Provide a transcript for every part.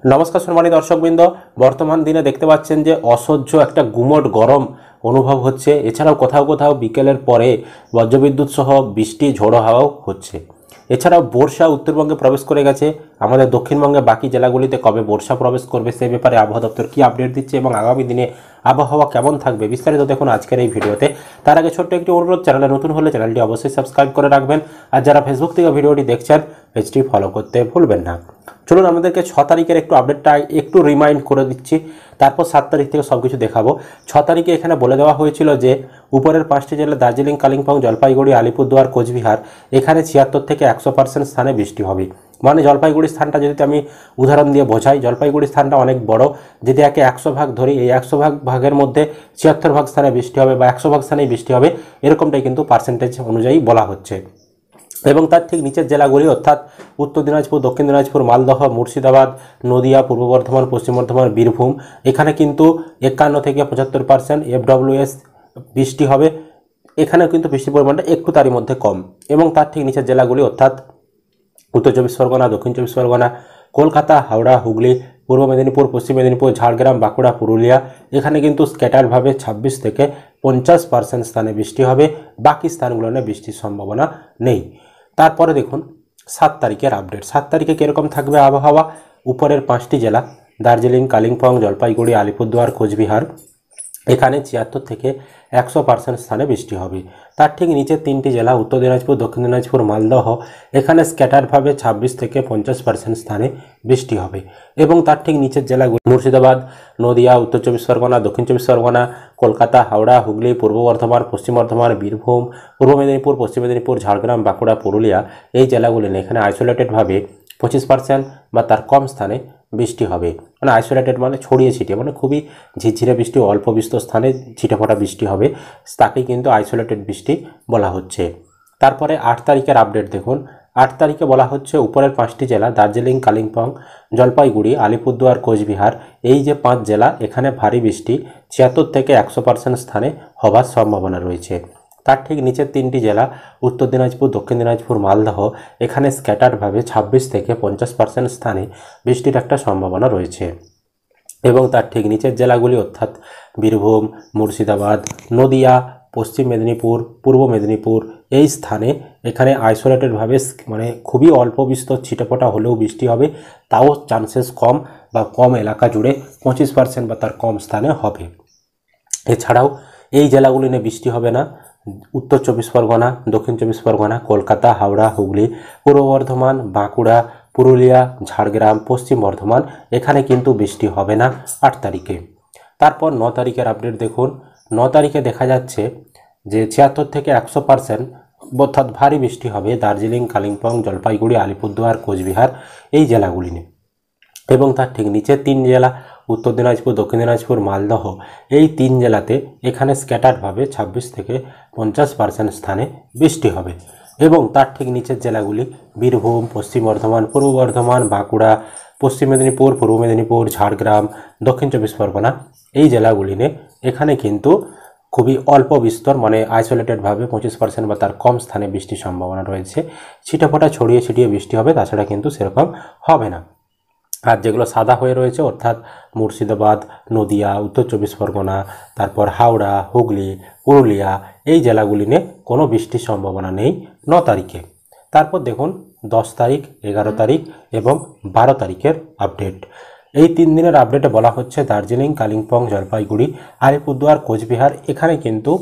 নমস্কার সম্মানিত দর্শকবৃন্দ, বর্তমান দিনে দেখতে পাচ্ছেন যে অসহ্য একটা গুমোট গরম অনুভব হচ্ছে। এছাড়াও কোথাও কোথাও বিকেলের পরে বজ্রবিদ্যুৎ সহ বৃষ্টি ঝোড়ো হাওয়াও হচ্ছে। এছাড়াও বর্ষা উত্তরবঙ্গে প্রবেশ করে গেছে। আমাদের দক্ষিণবঙ্গে বাকি জেলাগুলিতে কবে বর্ষা প্রবেশ করবে সে ব্যাপারে আবহাওয়া দপ্তর কী আপডেট দিচ্ছে এবং আগামী দিনে আবহাওয়া কেমন থাকবে বিস্তারিত দেখুন আজকের এই ভিডিওতে। তার আগে ছোট্ট একটি অনুরোধ, চ্যানেলে নতুন হলে চ্যানেলটি অবশ্যই সাবস্ক্রাইব করে রাখবেন, আর যারা ফেসবুক থেকে ভিডিওটি দেখছেন পেজটি ফলো করতে ভুলবেন না। চলুন আমাদেরকে 6 তারিখের একটু আপডেটটা একটু রিমাইন্ড করে দিচ্ছি, তারপর 7 তারিখ থেকে সব কিছু দেখাবো। 6 তারিখে এখানে বলে দেওয়া হয়েছিল যে উপরের 5টি জেলা দার্জিলিং, কালিম্পং, জলপাইগুড়ি, আলিপুরদুয়ার, কোচবিহার এখানে 76 থেকে 100% স্থানে বৃষ্টি হবে। মানে জলপাইগুড়ি স্থানটা যদি আমি উদাহরণ দিয়ে বোঝাই, জলপাইগুড়ি স্থানটা অনেক বড়, যদি একে 100 ভাগ ধরি, এই 100 ভাগের মধ্যে 76 ভাগ স্থানে বৃষ্টি হবে বা 100 ভাগ স্থানেই বৃষ্টি হবে, এরকমটাই কিন্তু পার্সেন্টেজ অনুযায়ী বলা হচ্ছে। এবং তার ঠিক নিচের জেলাগুলি অর্থাৎ উত্তর দিনাজপুর, দক্ষিণ দিনাজপুর, মালদহ, মুর্শিদাবাদ, নদিয়া, পূর্ব বর্ধমান, পশ্চিম বর্ধমান, বীরভূম এখানে কিন্তু 51 থেকে 75% FWS বৃষ্টি হবে। এখানেও কিন্তু বৃষ্টির পরিমাণটা একটু তারই মধ্যে কম। এবং তার ঠিক নিচের জেলাগুলি অর্থাৎ উত্তর চব্বিশ পরগনা, দক্ষিণ চব্বিশ পরগনা, কলকাতা, হাওড়া, হুগলি, পূর্ব মেদিনীপুর, পশ্চিম মেদিনীপুর, ঝাড়গ্রাম, বাঁকুড়া, পুরুলিয়া এখানে কিন্তু স্ক্যাটারভাবে 26 থেকে 50% স্থানে বৃষ্টি হবে। বাকি স্থানগুলোতে বৃষ্টির সম্ভাবনা নেই। তারপরে দেখুন 7 তারিখের আপডেট। 7 তারিখে কীরকম থাকবে আবহাওয়া। উপরের 5টি জেলা দার্জিলিং, কালিম্পং, জলপাইগুড়ি, আলিপুরদুয়ার, কোচবিহার এখানে 76 থেকে 100% স্থানে বৃষ্টি হবে। তার ঠিক নিচের 3টি জেলা উত্তর দিনাজপুর, দক্ষিণ দিনাজপুর, মালদহ এখানে স্ক্যাটারভাবে 26 থেকে 50% স্থানে বৃষ্টি হবে। এবং তার ঠিক নিচের জেলাগুলি মুর্শিদাবাদ, নদিয়া, উত্তর চব্বিশ পরগনা, দক্ষিণ চব্বিশ পরগনা, কলকাতা, হাওড়া, হুগলি, পূর্ব বর্ধমান, পশ্চিম বর্ধমান, বীরভূম, পূর্ব মেদিনীপুর, পশ্চিম মেদিনীপুর, ঝাড়গ্রাম, বাঁকুড়া, পুরুলিয়া এই জেলাগুলি এখানে আইসোলেটেডভাবে 25% বা তার কম স্থানে বৃষ্টি হবে। মানে আইসোলেটেড মানে ছড়িয়ে ছিটিয়ে, মানে খুবই ঝিরঝিরে বৃষ্টি, অল্প বিস্তর স্থানে ছিটেফোঁটা বৃষ্টি হবে, তাকেই কিন্তু আইসোলেটেড বৃষ্টি বলা হচ্ছে। তারপরে 8 তারিখের আপডেট দেখুন। 8 তারিখে বলা হচ্ছে উপরের 5টি জেলা দার্জিলিং, কালিম্পং, জলপাইগুড়ি, আলিপুরদুয়ার, কোচবিহার এই যে 5 জেলা এখানে ভারী বৃষ্টি 76 থেকে 100% স্থানে হবার সম্ভাবনা রয়েছে। তার ঠিক নিচের 3টি জেলা উত্তর দিনাজপুর, দক্ষিণ দিনাজপুর, মালদহ এখানে স্ক্যাটারভাবে 26 থেকে 50% স্থানে বৃষ্টির একটা সম্ভাবনা রয়েছে। এবং তার ঠিক নিচের জেলাগুলি অর্থাৎ বীরভূম, মুর্শিদাবাদ, নদিয়া, পশ্চিম মেদিনীপুর, পূর্ব মেদিনীপুর এই স্থানে এখানে আইসোলেটেডভাবে মানে খুবই অল্প বিস্তর ছিটেফোঁটা হলেও বৃষ্টি হবে, তাও চান্সেস কম বা কম এলাকা জুড়ে 25% বা তার কম স্থানে হবে। এছাড়াও এই জেলাগুলি নিয়ে বৃষ্টি হবে না উত্তর চব্বিশ পরগনা, দক্ষিণ চব্বিশ পরগনা, কলকাতা, হাওড়া, হুগলি, পূর্ব বর্ধমান, বাঁকুড়া, পুরুলিয়া, ঝাড়গ্রাম, পশ্চিম বর্ধমান এখানে কিন্তু বৃষ্টি হবে না 8 তারিখে। তারপর 9 তারিখের আপডেট দেখুন। 9 তারিখে দেখা যাচ্ছে যে 76 থেকে 100% অর্থাৎ ভারী বৃষ্টি হবে দার্জিলিং, কালিম্পং, জলপাইগুড়ি, আলিপুরদুয়ার, কোচবিহার এই জেলাগুলি নিয়ে। এবং তার ঠিক নিচের 3 জেলা উত্তর দিনাজপুর, দক্ষিণ দিনাজপুর, মালদহ এই 3 জেলাতে এখানে স্ক্যাটারভাবে 26 থেকে 50% স্থানে বৃষ্টি হবে। এবং তার ঠিক নিচের জেলাগুলি বীরভূম, পশ্চিম বর্ধমান, পূর্ব বর্ধমান, বাঁকুড়া, পশ্চিম মেদিনীপুর, পূর্ব মেদিনীপুর, ঝাড়গ্রাম, দক্ষিণ চব্বিশ পরগনা এই জেলাগুলি নিয়ে এখানে কিন্তু খুবই অল্প বিস্তর মানে আইসোলেটেডভাবে 25% বা তার কম স্থানে বৃষ্টির সম্ভাবনা রয়েছে। ছিটেফোঁটা ছড়িয়ে ছিটিয়ে বৃষ্টি হবে, তাছাড়া কিন্তু সেরকম হবে না। আর যেগুলো সাদা হয়ে রয়েছে অর্থাৎ মুর্শিদাবাদ, নদিয়া, উত্তর চব্বিশ পরগনা, তারপর হাওড়া, হুগলি, পুরুলিয়া এই জেলাগুলি নিয়ে কোনো বৃষ্টির সম্ভাবনা নেই 9 তারিখে। তারপর দেখুন 10 তারিখ, 11 তারিখ এবং 12 তারিখের আপডেট। এই 3 দিনের আপডেটে বলা হচ্ছে দার্জিলিং, কালিম্পং, জলপাইগুড়ি, আলিপুরদুয়ার, কোচবিহার এখানে কিন্তু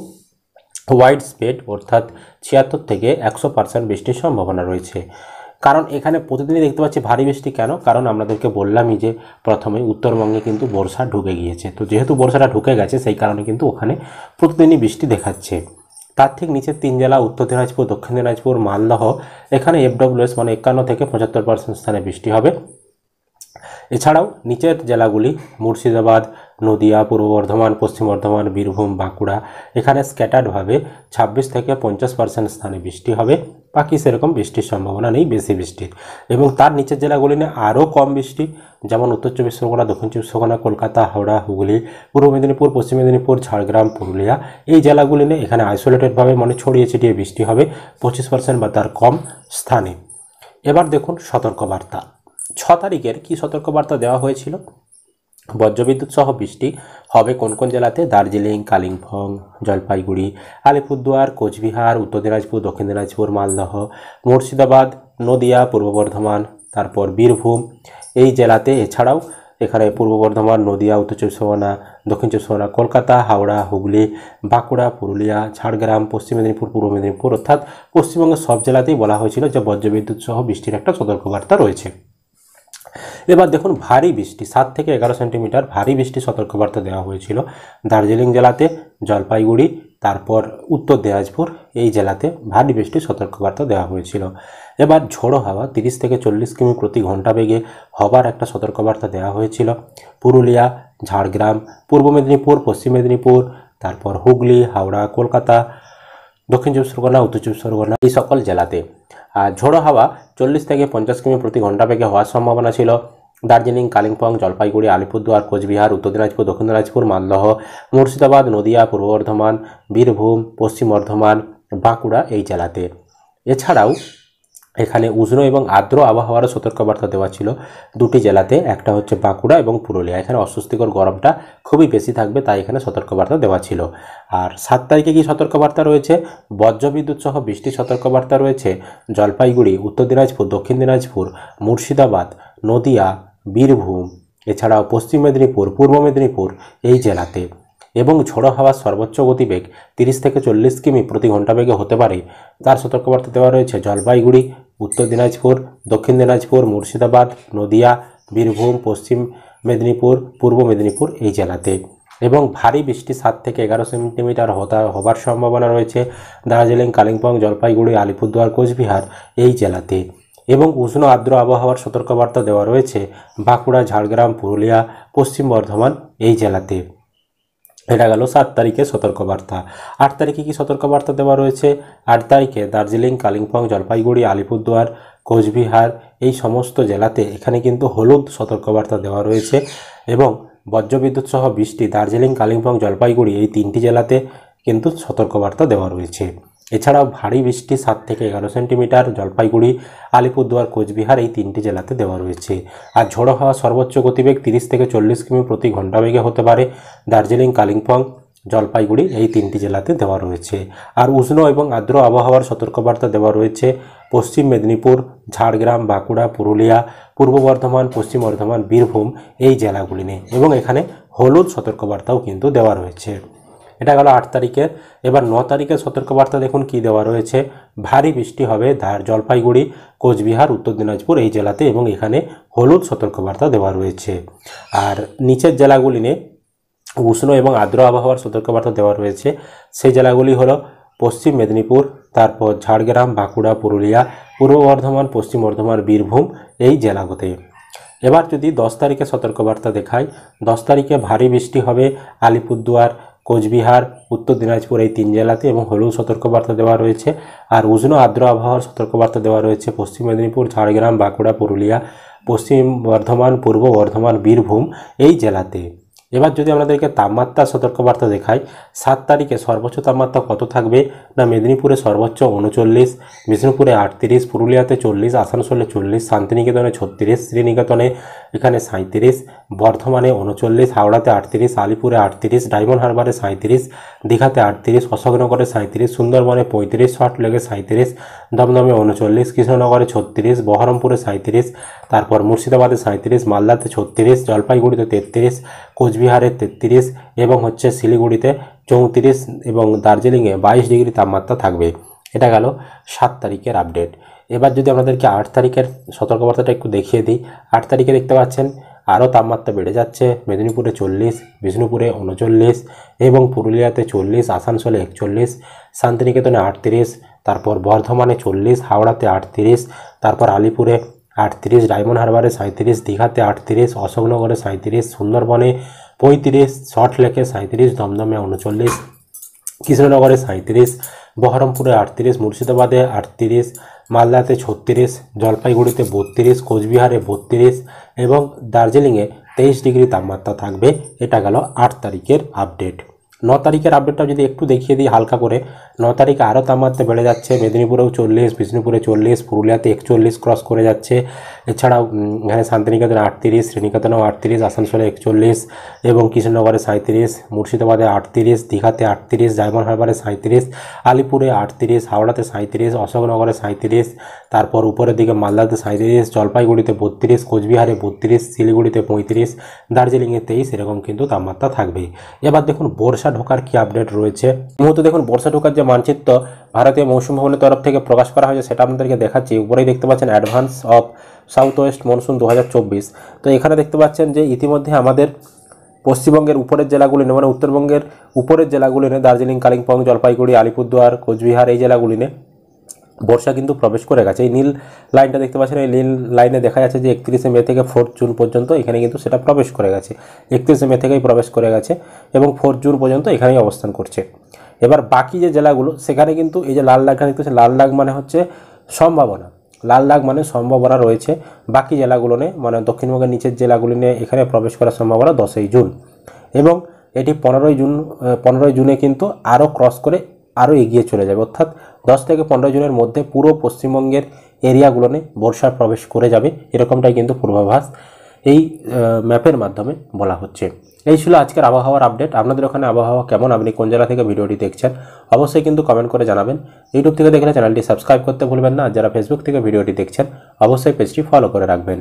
ওয়াইড স্প্রেড অর্থাৎ 76 থেকে 100% বৃষ্টির সম্ভাবনা রয়েছে। কারণ এখানে প্রতিদিনই দেখতে পাচ্ছি ভারী বৃষ্টি। কেন? কারণ আপনাদেরকে বললামই যে প্রথমে উত্তরবঙ্গে কিন্তু বর্ষা ঢুকে গিয়েছে, তো যেহেতু বর্ষাটা ঢুকে গেছে সেই কারণে কিন্তু ওখানে প্রতিদিনই বৃষ্টি দেখাচ্ছে। তার ঠিক নিচের 3 জেলা উত্তর দিনাজপুর, দক্ষিণ দিনাজপুর, মালদহ এখানে FWS মানে 51 থেকে 75% স্থানে বৃষ্টি হবে। এছাড়াও নিচের জেলাগুলি মুর্শিদাবাদ, নদিয়া, পূর্ব বর্ধমান, পশ্চিম বর্ধমান, বীরভূম, বাঁকুড়া এখানে স্ক্যাটারডভাবে 26 থেকে 50% স্থানে বৃষ্টি হবে। বাকি সেরকম বৃষ্টির সম্ভাবনা নেই বেশি বৃষ্টির। এবং তার নিচের জেলাগুলি নিয়ে আরও কম বৃষ্টি, যেমন উত্তর চব্বিশ পরগনা, দক্ষিণ চব্বিশ পরগনা, কলকাতা, হাওড়া, হুগলি, পূর্ব মেদিনীপুর, পশ্চিম মেদিনীপুর, ঝাড়গ্রাম, পুরুলিয়া এই জেলাগুলি নিয়ে এখানে আইসোলেটেডভাবে মানে ছড়িয়ে ছিটিয়ে বৃষ্টি হবে 25% বা তার কম স্থানে। এবার দেখুন সতর্কবার্তা। তারিখের কি সতর্কবার্তা দেওয়া হয়েছিল? বজ্রবিদ্যুৎ সহ বৃষ্টি হবে কোন কোন জেলাতে? দার্জিলিং, কালিম্পং, জলপাইগুড়ি, আলিপুরদুয়ার, কোচবিহার, উত্তর দিনাজপুর, দক্ষিণ দিনাজপুর, মালদহ, মুর্শিদাবাদ, নদিয়া, পূর্ব বর্ধমান, তারপর বীরভূম এই জেলাতে। এছাড়াও এখানে পূর্ব বর্ধমান, নদিয়া, উত্তর চব্বিশ পরগনা, দক্ষিণ চব্বিশ পরগনা, কলকাতা, হাওড়া, হুগলি, বাঁকুড়া, পুরুলিয়া, ঝাড়গ্রাম, পশ্চিম মেদিনীপুর, পূর্ব মেদিনীপুর, অর্থাৎ পশ্চিমবঙ্গের সব জেলাতেই বলা হয়েছিল যে বজ্রবিদ্যুৎ সহ বৃষ্টির একটা সতর্কবার্তা রয়েছে। এবার দেখুন ভারী বৃষ্টি 7 থেকে 11 সেন্টিমিটার ভারী বৃষ্টি সতর্কবার্তা দেওয়া হয়েছিল দার্জিলিং জেলাতে, জলপাইগুড়ি, তারপর উত্তর দিনাজপুর এই জেলাতে ভারী বৃষ্টির সতর্কবার্তা দেওয়া হয়েছিল। এবার ঝোড়ো হাওয়া 30 থেকে 40 কিমি প্রতি ঘন্টা বেগে হবার একটা সতর্কবার্তা দেওয়া হয়েছিল পুরুলিয়া, ঝাড়গ্রাম, পূর্ব মেদিনীপুর, পশ্চিম মেদিনীপুর, তারপর হুগলি, হাওড়া, কলকাতা, দক্ষিণ চব্বিশ পরগনা, উত্তর চব্বিশ পরগনা এই সকল জেলাতে। আর ঝোড়ো হাওয়া 40 থেকে 50 কিমি প্রতি ঘন্টা বেগে হওয়ার সম্ভাবনা ছিল দার্জিলিং, কালিম্পং, জলপাইগুড়ি, আলিপুরদুয়ার, কোচবিহার, উত্তর দিনাজপুর, দক্ষিণ দিনাজপুর, মালদহ, মুর্শিদাবাদ, নদিয়া, পূর্ব বর্ধমান, বীরভূম, পশ্চিম বর্ধমান, বাঁকুড়া এই জেলাতে। এছাড়াও এখানে উষ্ণ এবং আর্দ্র আবহাওয়ারও সতর্কবার্তা দেওয়া ছিল দুটি জেলাতে, একটা হচ্ছে বাঁকুড়া এবং পুরুলিয়া। এখানে অস্বস্তিকর গরমটা খুবই বেশি থাকবে, তাই এখানে সতর্কবার্তা দেওয়া ছিল। আর 7 তারিখে কি সতর্কবার্তা রয়েছে? বজ্রবিদ্যুৎ সহ বৃষ্টির সতর্কবার্তা রয়েছে জলপাইগুড়ি, উত্তর দিনাজপুর, দক্ষিণ দিনাজপুর, মুর্শিদাবাদ, নদিয়া, বীরভূম, এছাড়াও পশ্চিম মেদিনীপুর, পূর্ব মেদিনীপুর এই জেলাতে। এবং ঝোড়ো হাওয়ার সর্বোচ্চ গতিবেগ 30 থেকে 40 কিমি প্রতি ঘন্টা বেগে হতে পারে, তার সতর্কবার্তা দেওয়া রয়েছে জলপাইগুড়ি, উত্তর দিনাজপুর, দক্ষিণ দিনাজপুর, মুর্শিদাবাদ, নদিয়া, বীরভূম, পশ্চিম মেদিনীপুর, পূর্ব মেদিনীপুর এই জেলাতে। এবং ভারী বৃষ্টি 7 থেকে 11 সেন্টিমিটার হবার সম্ভাবনা রয়েছে দার্জিলিং, কালিম্পং, জলপাইগুড়ি, আলিপুরদুয়ার, কোচবিহার এই জেলাতে। এবং উষ্ণ আর্দ্র আবহাওয়ার সতর্কবার্তা দেওয়া রয়েছে বাঁকুড়া, ঝাড়গ্রাম, পুরুলিয়া, পশ্চিম বর্ধমান এই জেলাতে। এটা গেল 7 তারিখে সতর্কবার্তা। 8 তারিখে কি সতর্কবার্তা দেওয়া রয়েছে? 8 তারিখে দার্জিলিং, কালিম্পং, জলপাইগুড়ি, আলিপুরদুয়ার, কোচবিহার এই সমস্ত জেলাতে এখানে কিন্তু হলুদ সতর্কবার্তা দেওয়া রয়েছে। এবং বজ্রবিদ্যুৎ সহ বৃষ্টি দার্জিলিং, কালিম্পং, জলপাইগুড়ি এই 3টি জেলাতে কিন্তু সতর্কবার্তা দেওয়া রয়েছে। এছাড়াও ভারী বৃষ্টি 7 থেকে 11 সেন্টিমিটার জলপাইগুড়ি, আলিপুরদুয়ার, কোচবিহার এই 3টি জেলাতে দেওয়া রয়েছে। আর ঝোড়ো হাওয়া সর্বোচ্চ গতিবেগ 30 থেকে 40 কিমি প্রতি ঘন্টা বেগে হতে পারে দার্জিলিং, কালিম্পং, জলপাইগুড়ি এই 3টি জেলাতে দেওয়া রয়েছে। আর উষ্ণ এবং আর্দ্র আবহাওয়ার সতর্কবার্তা দেওয়া রয়েছে পশ্চিম মেদিনীপুর, ঝাড়গ্রাম, বাঁকুড়া, পুরুলিয়া, পূর্ব বর্ধমান, পশ্চিম বর্ধমান, বীরভূম এই জেলাগুলি নিয়ে। এবং এখানে হলুদ সতর্কবার্তাও কিন্তু দেওয়া রয়েছে। এটা গেল 8 তারিখে। এবার 9 তারিখের সতর্কবার্তা দেখুন কি দেওয়া রয়েছে। ভারী বৃষ্টি হবে জলপাইগুড়ি, কোচবিহার, উত্তর দিনাজপুর এই জেলাতে এবং এখানে হলুদ সতর্কবার্তা দেওয়া রয়েছে। আর নিচের জেলাগুলি নিয়ে উষ্ণ এবং আর্দ্র আবহাওয়ার সতর্কবার্তা দেওয়া রয়েছে। সেই জেলাগুলি হলো পশ্চিম মেদিনীপুর, তারপর ঝাড়গ্রাম, বাঁকুড়া, পুরুলিয়া, পূর্ব বর্ধমান, পশ্চিম বর্ধমান, বীরভূম এই জেলাগুলোতে। এবার যদি 10 তারিখে সতর্কবার্তা দেখায়, 10 তারিখে ভারী বৃষ্টি হবে আলিপুরদুয়ার, কোচবিহার, উত্তর দিনাজপুর এই 3 জেলাতে এবং হলুদ সতর্কবার্তা দেওয়া রয়েছে। আর উষ্ণ আর্দ্র আবহাওয়ার সতর্কবার্তা দেওয়া রয়েছে পশ্চিম মেদিনীপুর, ঝাড়গ্রাম, বাঁকুড়া, পুরুলিয়া, পশ্চিম বর্ধমান, পূর্ব বর্ধমান, বীরভূম এই জেলাতে। এবার যদি আমাদেরকে তাপমাত্রার সতর্কবার্তা দেখায়, 7 তারিখে সর্বোচ্চ তাপমাত্রা কত থাকবে না মেদিনীপুরে সর্বোচ্চ 39, বিষ্ণুপুরে 38, পুরুলিয়াতে 40, আসানসোলে 40, শান্তিনিকেতনে 36, শ্রীনিকেতনে এখানে 37, বর্ধমানে 39, হাওড়াতে 38, আলিপুরে 38, ডায়মন্ড হারবারে 37, দীঘাতে 38, অশোকনগরে 37, সুন্দরবনে 35, সল্টলেকে 37, দমদমে 39, কৃষ্ণনগরে 36, বহরমপুরে 37, তারপর মুর্শিদাবাদে 37, মালদাতে 36, জলপাইগুড়িতে 33, কোচবিহারে 33 এবং হচ্ছে শিলিগুড়িতে 34 এবং দার্জিলিংয়ে 22 ডিগ্রি তাপমাত্রা থাকবে। এটা গেল 7 তারিখের আপডেট। এবার যদি আমাদেরকে 8 তারিখের সতর্কবার্তাটা একটু দেখিয়ে দিই। 8 তারিখে দেখতে পাচ্ছেন আরও তাপমাত্রা বেড়ে যাচ্ছে। মেদিনীপুরে 40, বিষ্ণুপুরে 39 এবং পুরুলিয়াতে 40, আসানসোলে 41, শান্তিনিকেতনে 38, তারপর বর্ধমানে 40, হাওড়াতে 38, তারপর আলিপুরে 38, ডায়মন্ড হারবারে 37, দীঘাতে 38, অশোকনগরে 37, সুন্দরবনে 35, সল্টলেকে 37, দমদমে 39, কৃষ্ণনগরে 37, বহরমপুরে 38, মুর্শিদাবাদে 38, মালদাতে 36, জলপাইগুড়িতে 32, কোচবিহারে 32 এবং দার্জিলিংয়ে 23 ডিগ্রি তাপমাত্রা থাকবে। এটা গেল 8 তারিখের আপডেট। তারিখের আপডেটটা যদি একটু দেখিয়ে দিই হালকা করে। তারিখে আরও তাপমাত্রা বেড়ে যাচ্ছে, মেদিনীপুরেও 40, বিষ্ণুপুরে 40, পুরুলিয়াতে 41 ক্রস করে যাচ্ছে। এছাড়াও এখানে শান্তিনিকেতনে 38, শ্রীনিকেতনেও 38, আসানসোলে 41 এবং কৃষ্ণনগরে 37, মুর্শিদাবাদে 38, দীঘাতে 38, ডায়মন্ড হারবারে 37, আলিপুরে 38, হাওড়াতে 37, অশোকনগরে 37, তারপর উপরের দিকে মালদাতে 37, জলপাইগুড়িতে 32, কোচবিহারে 32, শিলিগুড়িতে 35, দার্জিলিংয়ে 23, এরকম কিন্তু তাপমাত্রা থাকবে। এবার দেখুন বর্ষা ঢোকার কি আপডেট রয়েছে। এই মুহূর্তে দেখুন বর্ষা ঢোকার যে মানচিত্র ভারতীয় মৌসুম ভবনের তরফ থেকে প্রকাশ করা হয়েছে সেটা আপনাদেরকে দেখাচ্ছি। উপরেই দেখতে পাচ্ছেন advance of south West monsoon 2024। তো এখানে দেখতে পাচ্ছেন যে ইতিমধ্যে আমাদের পশ্চিমবঙ্গের উপরের জেলাগুলি মানে উত্তরবঙ্গের উপরের জেলাগুলি দার্জিলিং, কালিম্পং, জলপাইগুড়ি, আলিপুরদুয়ার, কোচবিহার এই জেলাগুলি বর্ষা কিন্তু প্রবেশ করে গেছে। এই নীল লাইনটা দেখতে পাচ্ছেন, এই নীল লাইনে দেখা যাচ্ছে যে 31শে মে থেকে 4 জুন পর্যন্ত এখানে কিন্তু সেটা প্রবেশ করে গেছে। 31শে মে থেকেই প্রবেশ করে গেছে এবং 4 জুন পর্যন্ত এখানেই অবস্থান করছে। এবার বাকি যে জেলাগুলো সেখানে কিন্তু এই যে লাল দাগটা দেখতে পাচ্ছেন, লাল দাগ মানে হচ্ছে সম্ভাবনা, লাল দাগ মানে সম্ভাবনা রয়েছে। বাকি জেলাগুলো মানে দক্ষিণবঙ্গের নিচের জেলাগুলি নিয়ে এখানে প্রবেশ করার সম্ভাবনা 10ই জুন এবং এটি 15ই জুনে কিন্তু আরও ক্রস করে আরও এগিয়ে চলে যাবে, অর্থাৎ 10 থেকে 15 জুনের মধ্যে পুরো পশ্চিমবঙ্গের এরিয়াগুলোনে বর্ষা প্রবেশ করে যাবে, এরকমটাই কিন্তু পূর্বাভাস এই ম্যাপের মাধ্যমে বলা হচ্ছে। এই ছিল আজকের আবহাওয়ার আপডেট। আপনাদের ওখানে আবহাওয়া কেমন, আপনি কোন জেলা থেকে ভিডিওটি দেখছেন অবশ্যই কিন্তু কমেন্ট করে জানাবেন। ইউটিউব থেকে দেখলে চ্যানেলটি সাবস্ক্রাইব করতে ভুলবেন না, আর যারা ফেসবুক থেকে ভিডিওটি দেখছেন অবশ্যই পেজটি ফলো করে রাখবেন।